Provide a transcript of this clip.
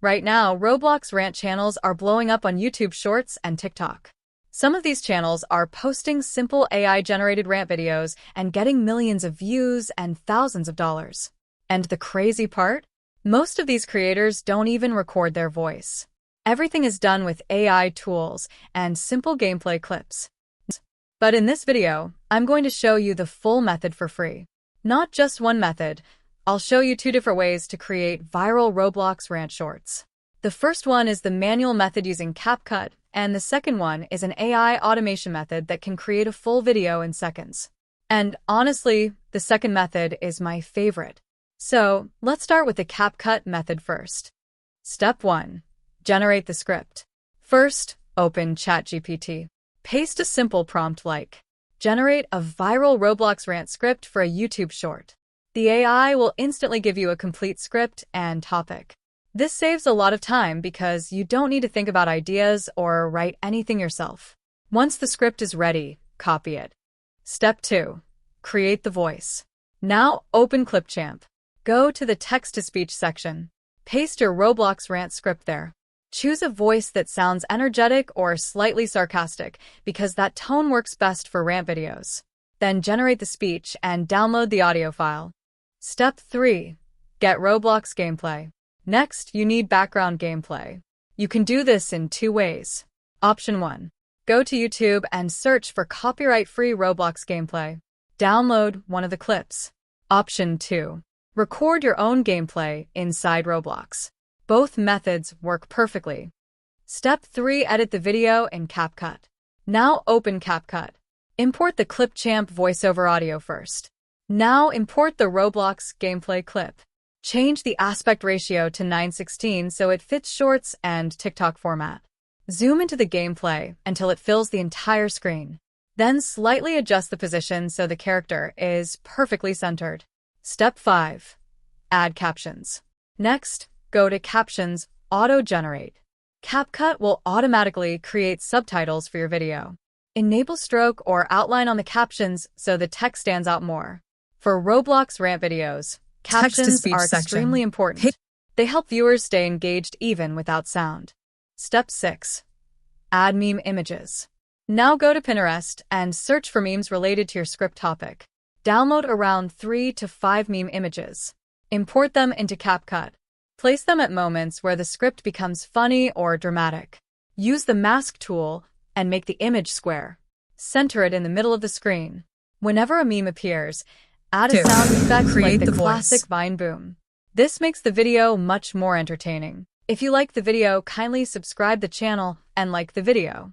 Right now, Roblox Rant channels are blowing up on YouTube Shorts and TikTok. Some of these channels are posting simple AI-generated rant videos and getting millions of views and thousands of dollars. And the crazy part? Most of these creators don't even record their voice. Everything is done with AI tools and simple gameplay clips. But in this video, I'm going to show you the full method for free. Not just one method. I'll show you two different ways to create viral Roblox Rant shorts. The first one is the manual method using CapCut, and the second one is an AI automation method that can create a full video in seconds. And honestly, the second method is my favorite. So let's start with the CapCut method first. Step 1. Generate the script. First, open ChatGPT. Paste a simple prompt like, "Generate a viral Roblox Rant script for a YouTube short." The AI will instantly give you a complete script and topic. This saves a lot of time because you don't need to think about ideas or write anything yourself. Once the script is ready, copy it. Step 2. Create the voice. Now open Clipchamp. Go to the text-to-speech section. Paste your Roblox Rant script there. Choose a voice that sounds energetic or slightly sarcastic because that tone works best for rant videos. Then generate the speech and download the audio file. Step 3. Get Roblox gameplay. Next, you need background gameplay. You can do this in two ways. Option 1. Go to YouTube and search for copyright-free Roblox gameplay. Download one of the clips. Option 2. Record your own gameplay inside Roblox. Both methods work perfectly. Step 3. Edit the video in CapCut. Now open CapCut. Import the Clipchamp voiceover audio first. Now import the Roblox gameplay clip. Change the aspect ratio to 9:16 so it fits Shorts and TikTok format. Zoom into the gameplay until it fills the entire screen. Then slightly adjust the position so the character is perfectly centered. Step 5. Add captions. Next, go to Captions, Auto-Generate. CapCut will automatically create subtitles for your video. Enable stroke or outline on the captions so the text stands out more. For Roblox Rant videos, captions are extremely important. They help viewers stay engaged even without sound. Step 6. Add meme images. Now go to Pinterest and search for memes related to your script topic. Download around 3 to 5 meme images. Import them into CapCut. Place them at moments where the script becomes funny or dramatic. Use the mask tool and make the image square. Center it in the middle of the screen. Whenever a meme appears, add a sound effect like the classic Vine boom. This makes the video much more entertaining. If you like the video, kindly subscribe the channel and like the video.